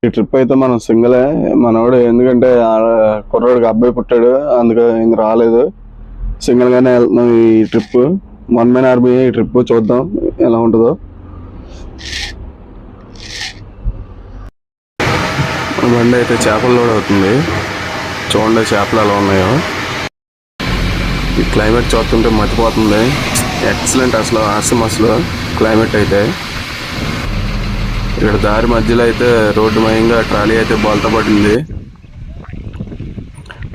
ఈ ట్రిప్ అయితే మనం సింగలే. మనోడు ఎందుకంటే కుర్రోడికి అబ్బాయి పుట్టాడు, అందుకే ఇంక రాలేదు. సింగిల్ గానే వెళ్తున్నాం ఈ ట్రిప్. వన్ మ్యాన్ ఆర్మీ ఈ ట్రిప్. చూద్దాం ఎలా ఉంటుందో. బండి అయితే చేపలు లోడ్ అవుతుంది. చూడండి చేపలు ఎలా ఉన్నాయో. ఈ క్లైమేట్ చూస్తుంటే మర్చిపోతుంది. ఎక్సలెంట్ అసలు, అసలు క్లైమేట్ అయితే. ఇక్కడ దారి మధ్యలో అయితే రోడ్డు మయంగా ట్రాలీ అయితే బోల్తా పడింది.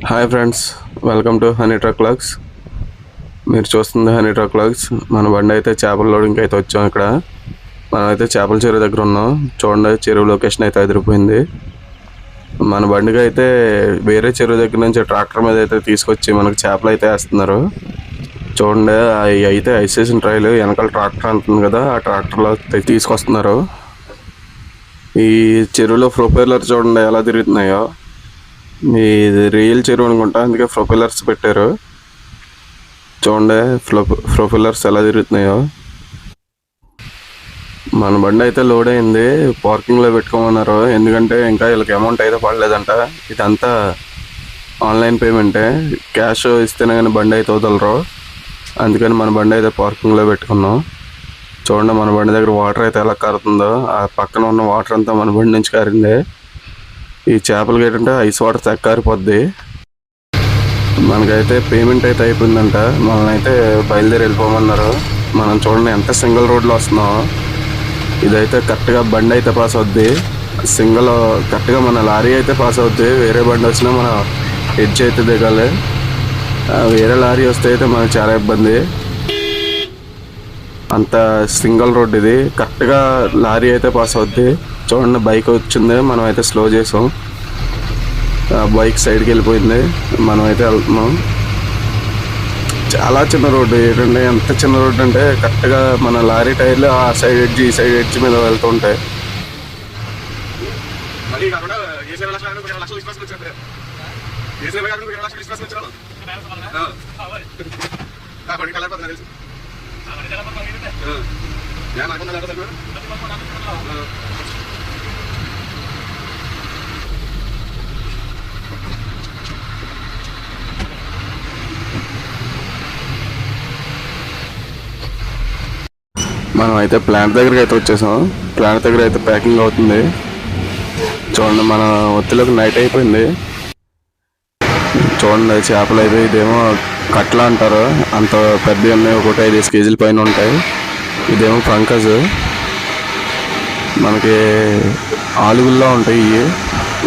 Hi friends, welcome to honey truck vlogs. మీరు చూస్తుంది హనీ ట్రక్ వ్లాగ్స్. మన బండి అయితే చేపల లోడింగ్ అయితే వచ్చాం. ఇక్కడ మనం అయితే చేపల చెరువు దగ్గర ఉన్నాం. చూడండి చెరువు లొకేషన్ అయితే అదిరిపోయింది. మన బండికి అయితే వేరే చెరువు దగ్గర నుంచి ట్రాక్టర్ మీద అయితే తీసుకొచ్చి మనకు చేపలు అయితే వేస్తున్నారు. చూడండి అవి అయితే ఐసేసిన ట్రైలు వెనకాల ట్రాక్టర్ అంటుంది కదా, ఆ ట్రాక్టర్లో తీసుకొస్తున్నారు. ఈ చెరువులో ప్రొపెల్లర్ చూడండి ఎలా తిరుగుతున్నాయో. ఇది రియల్ చెరువు అనుకుంటా, అందుకే ప్రొపెల్లర్స్ పెట్టారు. చూడండి ప్రొపెల్లర్స్ ఎలా తిరుగుతున్నాయో. మన బండి అయితే లోడ్ అయింది. పార్కింగ్లో పెట్టుకోమన్నారు, ఎందుకంటే ఇంకా వీళ్ళకి అమౌంట్ అయితే పడలేదంట. ఇదంతా ఆన్లైన్ పేమెంటే, క్యాష్ ఇస్తేనే కానీ బండి అయితే వదలరు. అందుకని మన బండి అయితే పార్కింగ్లో పెట్టుకున్నాం. చూడండి మన బండి దగ్గర వాటర్ అయితే ఎలా కారుతుందో. ఆ పక్కన ఉన్న వాటర్ అంతా మన బండి నుంచి కారింది. ఈ చేపలకి ఏంటంటే ఐస్ వాటర్ కారిపోద్ది. మనకైతే పేమెంట్ అయితే అయిపోయిందంట. మనల్ని అయితే బయలుదేరి వెళ్ళిపోమన్నారు. మనం చూడండి ఎంత సింగిల్ రోడ్లో వస్తున్నాం. ఇదైతే కరెక్ట్గా బండి అయితే పాస్ అవుద్ది. సింగిల్ కరెక్ట్గా మన లారీ అయితే పాస్ అవుద్ది. వేరే బండి వచ్చినా మన ఎడ్జ్ అయితే దిగాలి. వేరే లారీ వస్తే అయితే మనకు చాలా ఇబ్బంది. అంత సింగిల్ రోడ్ ఇది. కరెక్ట్గా లారీ అయితే పాస్ అవుద్ది. చూడండి బైక్ వచ్చింది, మనం అయితే స్లో చేసాం. బైక్ సైడ్కి వెళ్ళిపోయింది, మనం అయితే వెళ్తున్నాం. చాలా చిన్న రోడ్డు. ఏంటంటే ఎంత చిన్న రోడ్డు అంటే కరెక్ట్గా మన లారీ టైర్లు ఆ సైడ్ ఎడ్జ్ ఈ సైడ్ ఎడ్జ్ మీద వెళ్తుంటాయి. మనం అయితే ప్లాంట్ దగ్గరికి అయితే వచ్చేసాం. ప్లాంట్ దగ్గర అయితే ప్యాకింగ్ అవుతుంది. చూడండి మన ఒత్తిలోకి నైట్ అయిపోయింది. చూడండి చేపలు అయితే ఇదేమో కట్ల అంటారు, అంత పెద్ద ఉన్నాయి. ఒకటి 5 కేజీల పైన ఉంటాయి. ఇదేమో పంకజ్. మనకి ఆలుగుల్లో ఉంటాయి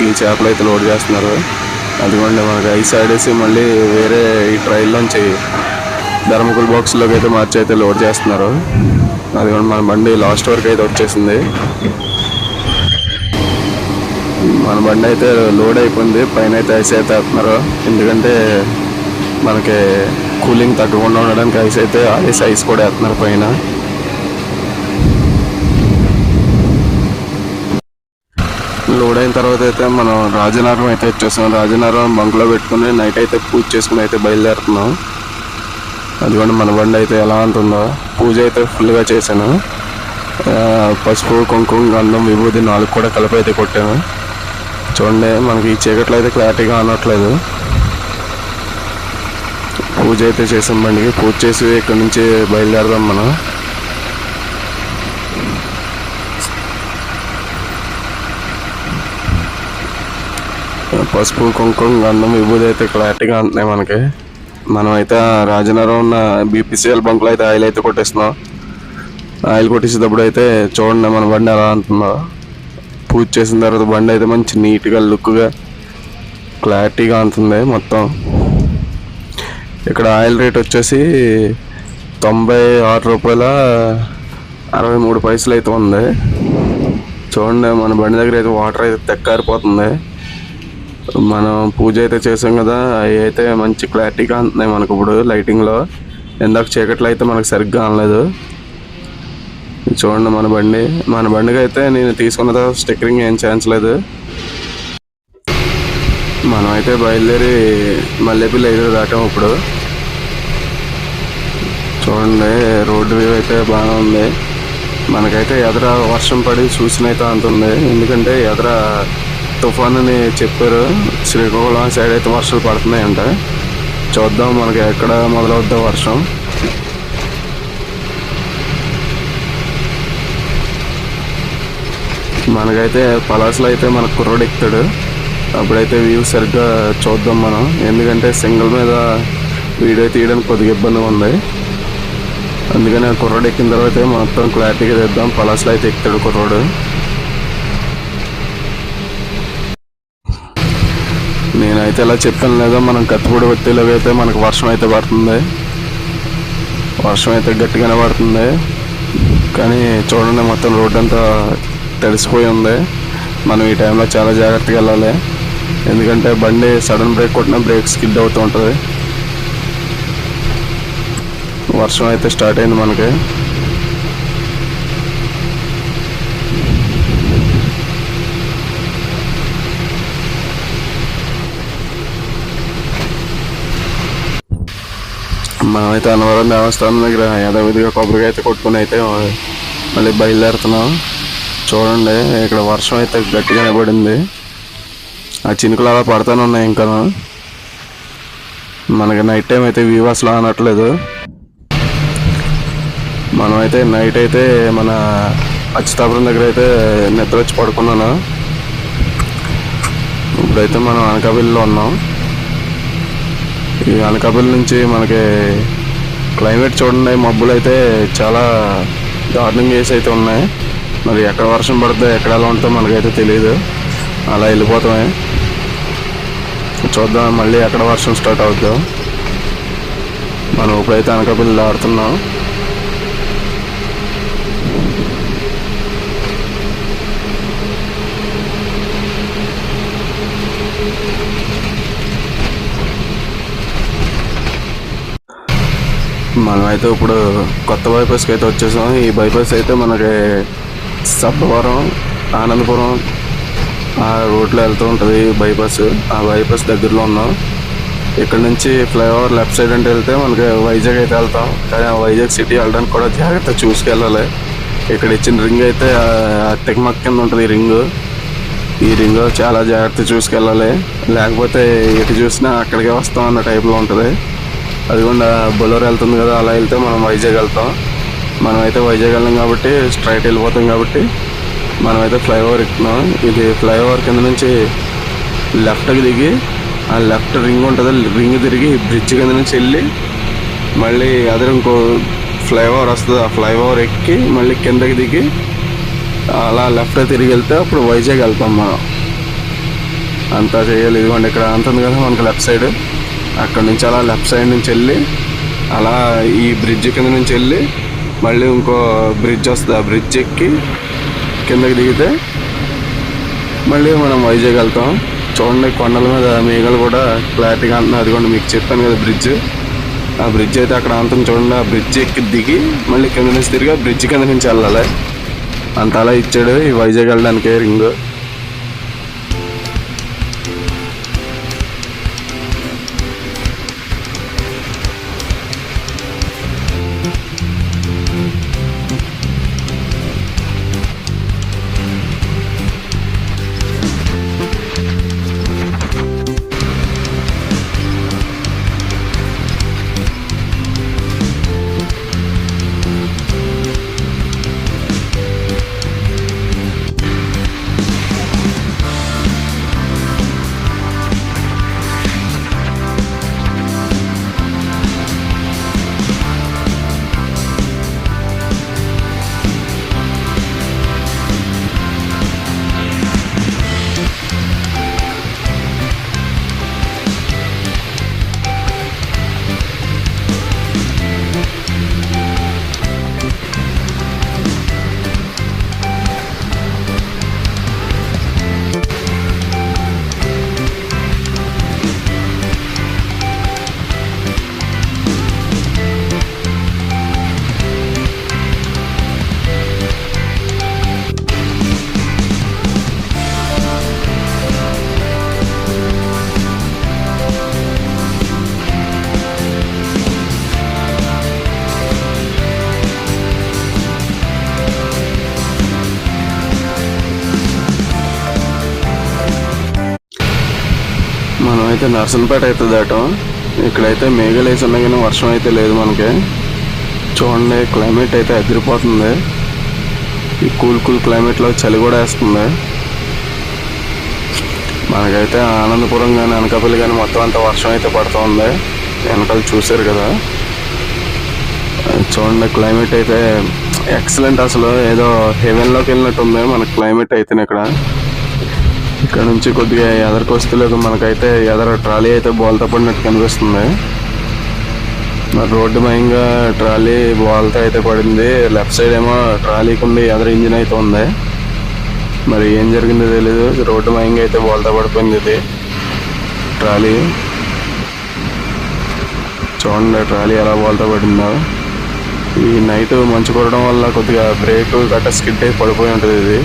ఈ చేపలు అయితే లోడ్ చేస్తున్నారు. అదిగోండి మనకి ఈ సైడ్ వేసి మళ్ళీ వేరే ఈ ట్రైల్లోంచి ధర్మకుల్ బాక్స్లోకి అయితే మార్చి అయితే లోడ్ చేస్తున్నారు. అదిగోండి మన బండి లాస్ట్ వరకు అయితే వచ్చేసింది. మన బండి అయితే లోడ్ అయిపోయింది. పైన అయితే ఐస్ అయితే వేస్తున్నారు, ఎందుకంటే మనకి కూలింగ్ తగ్గకుండా ఉండడానికి ఐస్ అయితే ఐస్ కూడా వేస్తున్నారు పైన. లోడ్ అయిన తర్వాత అయితే మనం రాజనగరం అయితే వచ్చేసాం. రాజనగరం బంక్లో పెట్టుకుని నైట్ అయితే పూజ చేసుకుని అయితే బయలుదేరుతున్నాం. అదిగోండి మన బండి అయితే ఎలా ఉంటుందో. పూజ అయితే ఫుల్గా చేశాను. పసుపు, కుంకుమ, గంధం, విభూది 4 కూడా కలిపి అయితే కొట్టాను. చూడండి మనకి ఈ చీకట్లో అయితే క్లారిటీగా అనట్లేదు. పూజ అయితే చేసాం బండికి. పూజ చేసి ఇక్కడ నుంచి బయలుదేరదాం మనం. పసుపు, కుంకుమ, గంధం, విభూది అయితే క్లారిటీగా అంటున్నాయి మనకి. మనం అయితే రాజనగరం ఉన్న బీపీసీఎల్ బంక్లో అయితే ఆయిల్ అయితే కొట్టేస్తున్నాం. ఆయిల్ కొట్టేసేటప్పుడు అయితే చూడండి మన బండి ఎలా అంటుందో. పూజ చేసిన తర్వాత బండి అయితే మంచి నీట్గా లుక్గా క్లారిటీగా ఉంటుంది మొత్తం. ఇక్కడ ఆయిల్ రేట్ వచ్చేసి 96 రూపాయల 63 పైసలు అయితే ఉంది. చూడండి మన బండి దగ్గర అయితే వాటర్ అయితే తెక్కారిపోతుంది. మనం పూజ అయితే చేసాం కదా, అవి అయితే మంచి క్లారిటీగా అంటున్నాయి మనకు ఇప్పుడు లైటింగ్లో. ఇందాక చీకట్లో అయితే మనకు సరిగ్గా అనలేదు. చూడండి మన బండికి అయితే నేను తీసుకున్న తర్వాత స్టిక్కరింగ్ ఏం ఛాన్స్ లేదు. మనం అయితే బయలుదేరి మల్లెపల్లి అయితే దాటాం ఇప్పుడు. చూడండి రోడ్డు వ్యూ అయితే బాగా ఉంది. మనకైతే ఎదర వర్షం పడి చూసినైతే అంతుంది, ఎందుకంటే ఎదర తుఫాన్ అని చెప్పారు. శ్రీకాకుళం సైడ్ అయితే వర్షాలు పడుతున్నాయంట. చూద్దాం మనకి ఎక్కడ మొదలవుద్దా వర్షం. మనకైతే పలాసలో అయితే మన కుర్రోడు ఎక్కుతాడు, అప్పుడైతే వ్యూ సరిగ్గా చూద్దాం మనం. ఎందుకంటే సింగిల్ మీద వీడియో తీయడానికి కొద్దిగా ఇబ్బందిగా ఉంది, అందుకని ఆ కుర్రోడు ఎక్కిన తర్వాత మొత్తం క్లారిటీగా తెద్దాం. పలాసలో అయితే ఎక్కుతాడు కుర్రోడు. నేనైతే ఇలా చెప్పాను లేదా, మనం కత్తిపూడి వచ్చేలాగా అయితే మనకు వర్షం అయితే పడుతుంది. వర్షం అయితే గట్టిగానే పడుతుంది, కానీ చూడండి మొత్తం రోడ్ అంతా తడిసిపోయి ఉంది. మనం ఈ టైంలో చాలా జాగ్రత్తగా వెళ్ళాలి, ఎందుకంటే బండి సడన్ బ్రేక్ కొట్టినా బ్రేక్ స్కిడ్ అవుతూ ఉంటుంది. వర్షం అయితే స్టార్ట్ అయింది మనకి. మనమైతే అన్నవరం దేవస్థానం దగ్గర యథావిధిగా కొబ్బరికాయ అయితే కొట్టుకుని అయితే మళ్ళీ బయలుదేరుతున్నాం. చూడండి ఇక్కడ వర్షం అయితే గట్టిగానే పడింది, ఆ చినుకులు అలా పడుతూనే ఉన్నాయి. ఇంకా మనకి నైట్ టైం అయితే వ్యూ అసలు అనట్లేదు. మనమైతే నైట్ అయితే మన అచ్యుతాపురం దగ్గర అయితే నిద్ర వచ్చి పడుకున్నాను. ఇప్పుడైతే మనం అనకాపల్లిలో ఉన్నాం. ఈ అనకాపల్లి నుంచి మనకి క్లైమేట్ చూడండి, మబ్బులు అయితే చాలా దారుణంగా వేసి అయితే ఉన్నాయి. మరి ఎక్కడ వర్షం పడుతుందో ఎక్కడ ఎలా ఉంటుందో మనకైతే తెలియదు, అలా వెళ్ళిపోతామే. చూద్దాం మళ్ళీ ఎక్కడ వర్షం స్టార్ట్ అవుద్దాం. మనం ఇప్పుడైతే అనకాపల్లి ఆడుతున్నాం. మనమైతే ఇప్పుడు కొత్త బైపాస్కి అయితే వచ్చేసాం. ఈ బైపాస్ అయితే మనకి సబ్బవరం, ఆనందపురం ఆ రోడ్లో వెళ్తూ ఉంటుంది బైపాస్. ఆ బైపాస్ దగ్గరలో ఉన్నాం. ఇక్కడ నుంచి ఫ్లైఓవర్ లెఫ్ట్ సైడ్ అంటే వెళ్తే మనకి వైజాగ్ అయితే వెళ్తాం, కానీ ఆ వైజాగ్ సిటీ వెళ్ళడానికి కూడా జాగ్రత్త చూసుకెళ్ళాలి. ఇక్కడ ఇచ్చిన రింగ్ అయితే తెగమక్క కింద ఉంటుంది ఈ రింగ్ చాలా జాగ్రత్త చూసుకెళ్ళాలి, లేకపోతే ఎటు చూసినా అక్కడికే వస్తాం అన్న టైప్లో ఉంటుంది. అదిగోండి బొలెరో వెళ్తుంది కదా, అలా వెళ్తే మనం వైజాగ్ వెళ్తాం. మనమైతే వైజాగ్ వెళ్ళాం కాబట్టి స్ట్రైట్ వెళ్ళిపోతాం, కాబట్టి మనమైతే ఫ్లైఓవర్ ఎక్కుతున్నాం. ఇది ఫ్లైఓవర్ కింద నుంచి లెఫ్ట్కి దిగి ఆ లెఫ్ట్ రింగ్ ఉంటుంది, రింగ్ తిరిగి బ్రిడ్జ్ కింద నుంచి వెళ్ళి మళ్ళీ అదే ఇంకో ఫ్లైఓవర్ వస్తుంది, ఆ ఫ్లైఓవర్ ఎక్కి మళ్ళీ కిందకి దిగి అలా లెఫ్ట్ తిరిగి వెళ్తే అప్పుడు వైజాగ్ వెళ్తాం మనం. అంతా చేయాలి. ఇదిగోండి ఇక్కడ అంతుంది కదా మనకి లెఫ్ట్ సైడ్, అక్కడ నుంచి అలా లెఫ్ట్ సైడ్ నుంచి వెళ్ళి అలా ఈ బ్రిడ్జ్ కింద నుంచి వెళ్ళి మళ్ళీ ఇంకో బ్రిడ్జ్ వస్తుంది, ఆ బ్రిడ్జ్ ఎక్కి కిందకి దిగితే మళ్ళీ మనం వైజాగ్ వెళ్తాం. చూడండి కొండల మీద మేఘాలు కూడా క్లారిటీగా అంటున్నాయి. అదిగోండి మీకు చెప్పాను కదా బ్రిడ్జ్, ఆ బ్రిడ్జ్ అయితే అక్కడ అంతం చూడండి. ఆ బ్రిడ్జ్ ఎక్కి దిగి మళ్ళీ కింద నుంచి తిరిగి ఆ బ్రిడ్జ్ కింద నుంచి వెళ్ళాలి. అంత అలా ఇచ్చాడు ఈ వైజాగ్ వెళ్ళడానికి రింగ్. అయితే నర్సంపేట అయితే దాటం. ఇక్కడైతే మేఘాలు వేసి ఉన్నాయి కానీ వర్షం అయితే లేదు మనకి. చూడండి క్లైమేట్ అయితే అదిరిపోతుంది. ఈ కూల్ క్లైమేట్లో చలి కూడా వేస్తుంది. మనకైతే ఆనందపురం కానీ అనకాపల్లి కానీ మొత్తం అంతా వర్షం అయితే పడుతుంది. వెనకాల చూసారు కదా, చూడండి క్లైమేట్ అయితే ఎక్సలెంట్. అసలు ఏదో హెవెన్లోకి వెళ్ళినట్టు ఉంది మనకి క్లైమేట్ అయితే. ఇక్కడ నుంచి కొద్దిగా ఎదరికి వస్తులేదు మనకైతే ఎదర ట్రాలీ అయితే బోల్తా పడినట్టు కనిపిస్తుంది. మరి రోడ్డు మయంగా ట్రాలీ బోల్తా అయితే పడింది. లెఫ్ట్ సైడ్ ఏమో ట్రాలీకి ఉండి ఎదర ఇంజిన్ అయితే ఉంది. మరి ఏం జరిగిందో తెలీదు. రోడ్డు మయంగా అయితే బోల్తా పడిపోయింది ఇది ట్రాలీ. చూడండి ట్రాలీ ఎలా బోల్తా పడిందో. ఈ నైట్ మంచు కొట్టడం వల్ల కొద్దిగా బ్రేక్ గట్ట స్కిడ్ అయి పడిపోయి ఉంటుంది ఇది.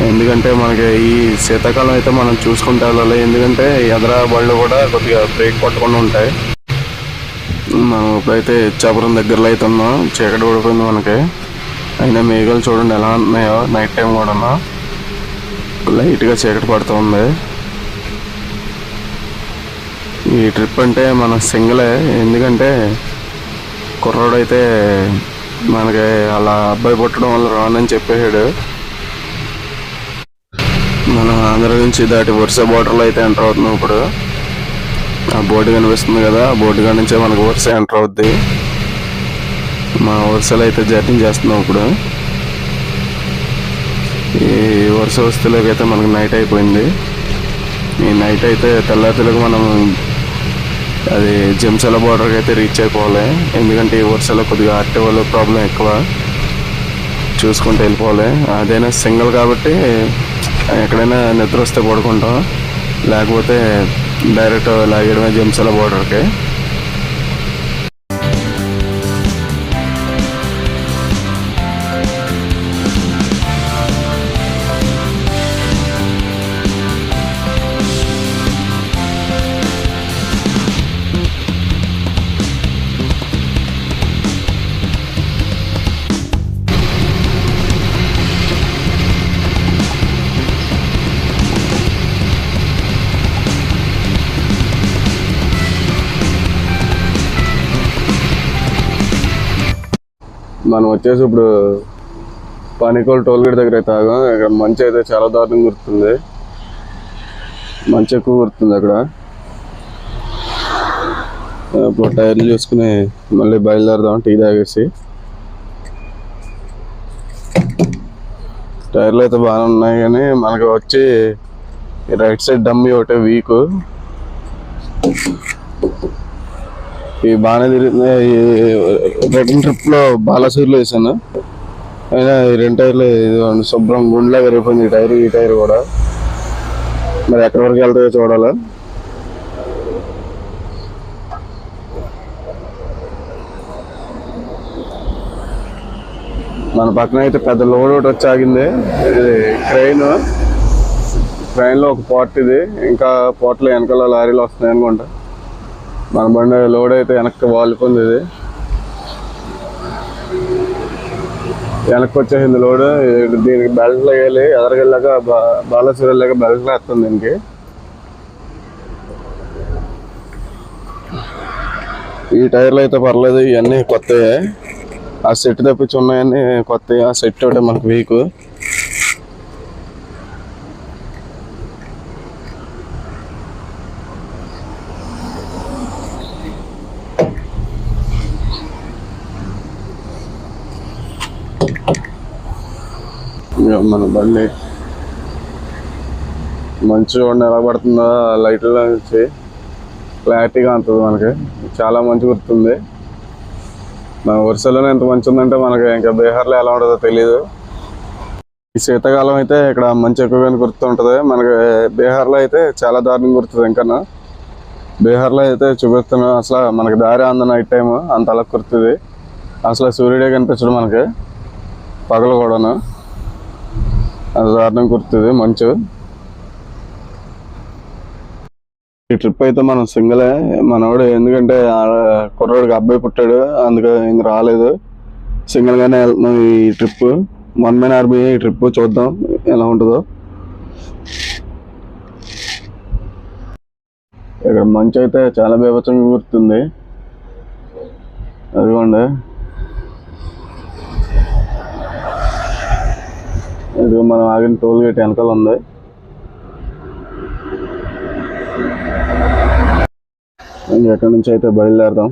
ఎందుకంటే మనకి ఈ శీతాకాలం అయితే మనం చూసుకుంటే వెళ్ళాలి. ఎందుకంటే ఎదర బళ్ళు కూడా కొద్దిగా బ్రేక్ పట్టకుండా ఉంటాయి. మనం ఇప్పుడైతే ఇచ్చాపురం దగ్గరలో అయితే ఉన్నాం. చీకటి పడిపోయింది మనకి. అయినా మేఘాలు చూడండి ఎలా ఉన్నాయో. నైట్ టైం కూడా లైట్గా చీకటి పడుతూ ఉంది. ఈ ట్రిప్ అంటే మన సింగిలే. ఎందుకంటే కుర్రాడు అయితే మనకి అలా అబ్బాయి పుట్టడం వల్ల రానని చెప్పేసాడు. మనం ఆంధ్ర నుంచి దాటి వరుస బోర్డర్లో అయితే ఎంటర్ అవుతున్నాం. ఇప్పుడు ఆ బోర్డు కనిపిస్తుంది కదా, ఆ బోర్డు కాడ నుంచే మనకు వరుస ఎంటర్ అవుద్ది. మా వరుసలో అయితే జర్నీ చేస్తున్నాం ఇప్పుడు. ఈ వరుస వస్తువులోకి అయితే మనకు నైట్ అయిపోయింది. ఈ నైట్ అయితే తెల్లారిలకు మనం అది జంసాల బోర్డర్కి అయితే రీచ్ అయిపోవాలి. ఎందుకంటే ఈ వరుసలో కొద్దిగా ఆర్టీ వాళ్ళ ప్రాబ్లం ఎక్కువ, చూసుకుంటూ వెళ్ళిపోవాలి. అదైనా సింగిల్ కాబట్టి ఎక్కడైనా నిద్ర వస్తే పడుకుంటాం, లేకపోతే డైరెక్ట్ లాగేయడమే జంసాల బోర్డర్కి. మనం వచ్చేసి ఇప్పుడు పానికోల్ టోల్గేట్ దగ్గర అయితే ఆగాం. ఇక్కడ మంచి అయితే చాలా దారుణంగా కుడుతుంది. మంచి ఎక్కువ కుడుతుంది అక్కడ. ఇప్పుడు టైర్లు చూసుకుని మళ్ళీ బయలుదేరదాం టీ తాగేసి. టైర్లు అయితే బాగానే ఉన్నాయి కానీ మనకి వచ్చి రైట్ సైడ్ డమ్మీ ఒకటే వీక్. ఈ బాగానే తిరుగుతుంది. రిటర్న్ ట్రిప్లో బాలాసూర్లో వేసాను. అయినా ఈ రెండు టైర్లు శుభ్రం గుండెలా విరిగిపోయింది. ఈ టైర్ కూడా. మరి ఎక్కడి వరకు వెళ్తాయో చూడాలి. మన పక్కన అయితే పెద్ద లోడ్ ఒకటి వచ్చి ఆగింది. ఇది ట్రైన్లో ఒక పార్ట్ ఇది. ఇంకా పార్ట్లో వెనకాల లారీలు వస్తున్నాయి అనుకుంటా. మన బండి లోడ్ అయితే వెనక్కి వాలిపోయింది. ఇది వెనక్కి వచ్చేసింది లోడ్. దీనికి బెల్ట్లో వేయాలి. ఎదరికెళ్ళాక బాలాసూర్ వెళ్ళాక బెల్ట్లో వేస్తుంది దీనికి. ఈ టైర్లు అయితే పర్లేదు, ఇవన్నీ కొత్తవే. ఆ సెట్ తప్పించి ఉన్నాయన్నీ కొత్తవి. ఆ సెట్ ఒకటే మనకు వీక్. మన బండి మంచి చూడండి ఎలా పడుతుందో. లైట్లో నుంచి క్లారిటీగా ఉంటుంది. మనకి చాలా మంచి గుర్తుంది. మన వరుసలోనే ఎంత మంచి ఉందంటే మనకి ఇంకా బీహార్లో ఎలా ఉంటుందో తెలీదు. ఈ శీతాకాలం అయితే ఇక్కడ మంచి ఎక్కువగానే గుర్తుంటుంది. మనకి బీహార్లో అయితే చాలా దారుణంగా గుర్తుంది. ఇంకా బీహార్లో అయితే చూపిస్తున్నాం. అసలు మనకి దారి అంద నైట్ టైం అంత అలా గుర్తుంది. అసలు సూర్యుడే కనిపించడు మనకి పగలు కూడాను. అది దారుణంగా గుర్తుంది మంచు. ఈ ట్రిప్ అయితే మనం సింగిలే. మనోడు ఎందుకంటే కుర్రోడికి అబ్బాయి పుట్టాడు, అందుకే ఇంక రాలేదు. సింగిల్గానే వెళ్తున్నాం ఈ ట్రిప్. 1 ఈ ట్రిప్ చూద్దాం ఎలా ఉంటుందో. ఇక్కడ మంచు అయితే చాలా బీభత్సంగా గుర్తుంది. అదిగోండి, ఇది మనం ఆగిన టోల్ గేట్ వెనకాల ఉంది. ఎక్కడి నుంచి అయితే బయలుదేరదాం.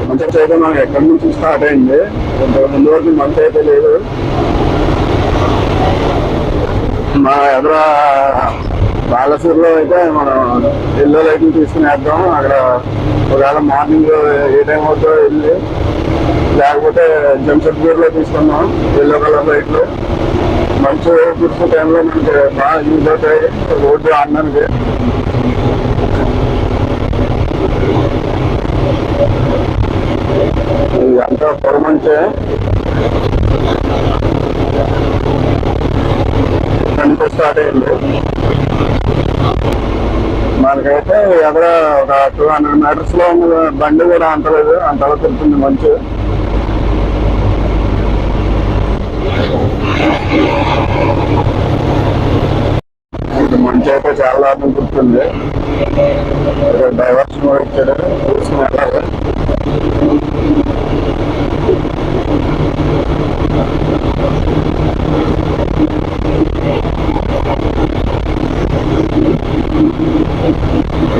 మంచి అయితే మనకి ఎక్కడి నుంచి స్టార్ట్ అయింది. ముందు వరకు మంచి అయితే లేదు. మా ఎదుర బాలసూరులో అయితే మనం ఎల్లో లైట్లు తీసుకుని వేద్దాం. అక్కడ ఒకవేళ మార్నింగ్ ఏ టైం అవుతుందో వెళ్ళి, లేకపోతే జంషెడ్పూర్లో తీసుకున్నాం ఎల్లో కలర్ లైట్లు. మంచి కుర్చు టైంలో మనకి బాగా యూజ్ అవుతాయి రోడ్డు ఆడడానికి. అంతా పొరమంచే స్టార్ట్ అయింది. మనకైతే ఎక్కడ ఒక 200 meters లో ఉన్న బండి కూడా అంతలేదు, అంతలా తిరుగుతుంది మంచు. మంచి అయితే చాలా దారుణం గుర్తుంది. డైవర్షన్ కూడా ఇచ్చాడు, చూసుకుని వెళ్ళాలి.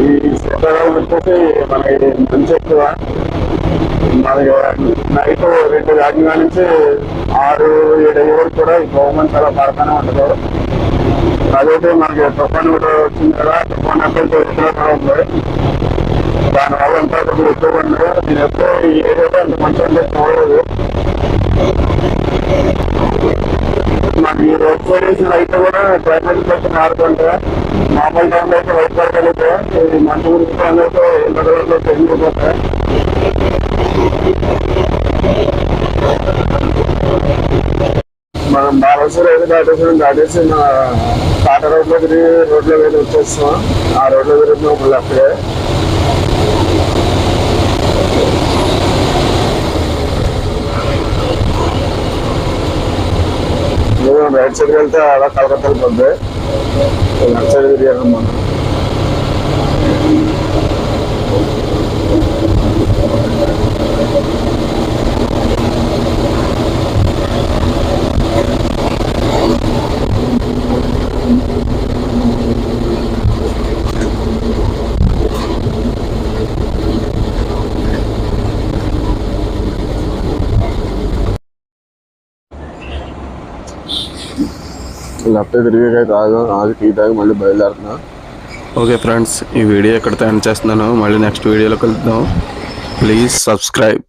ఈ శీతాకాలం వచ్చేసి మనకి మంచి ఎక్కువ. మనకి నైట్ 2 దాటిన నుంచి 6-7 వరకు కూడా ఈ గవర్నమెంట్ చాలా పడతానే ఉంటుంది. అదైతే మనకి తుఫాను కూడా వచ్చింది కదా, తుఫాను ఎక్కడితో ఎక్కువగా ఉంది. దానివల్ల అంతా కొంచెం ఎక్కువగా ఉంది. నేను ఎప్పుడో ఈ ఏరియాలో అంత మంచి అంటే చూడలేదు. మాకు ఈ రోడ్ సైడ్ వేసిన లైట్ కూడా క్లైమేట్ బట్టి మారుతుంటే, మామూలు టైంలో అయితే లైట్ పడగలిగితే ఇది మంచి గురించి టైంలో అయితే ఎల్లో కలర్లో పెరిగిపోతాయి. మనం బాలసూరు అయితే దాటేసి మన కాట రోడ్లో తిరిగి రోడ్లో వెళ్ళి వచ్చేస్తాం. ఆ రోడ్లో తిరుగుతున్నాం మళ్ళీ అప్పుడే. రైట్ సైడ్కి వెళ్తే అలా కలకత్తా వెళ్ళిపోద్ది. లెఫ్ట్ సైడ్ తిరిగాం మనం. లెఫ్ట్ తిరిగి ఆగి టీ తాగి మళ్ళీ బయలుదేరుతున్నా. ఓకే ఫ్రెండ్స్, ఈ వీడియో ఎక్కడితో ఎండ్ చేస్తున్నాను. మళ్ళీ నెక్స్ట్ వీడియోలో కలుద్దాం. Please subscribe.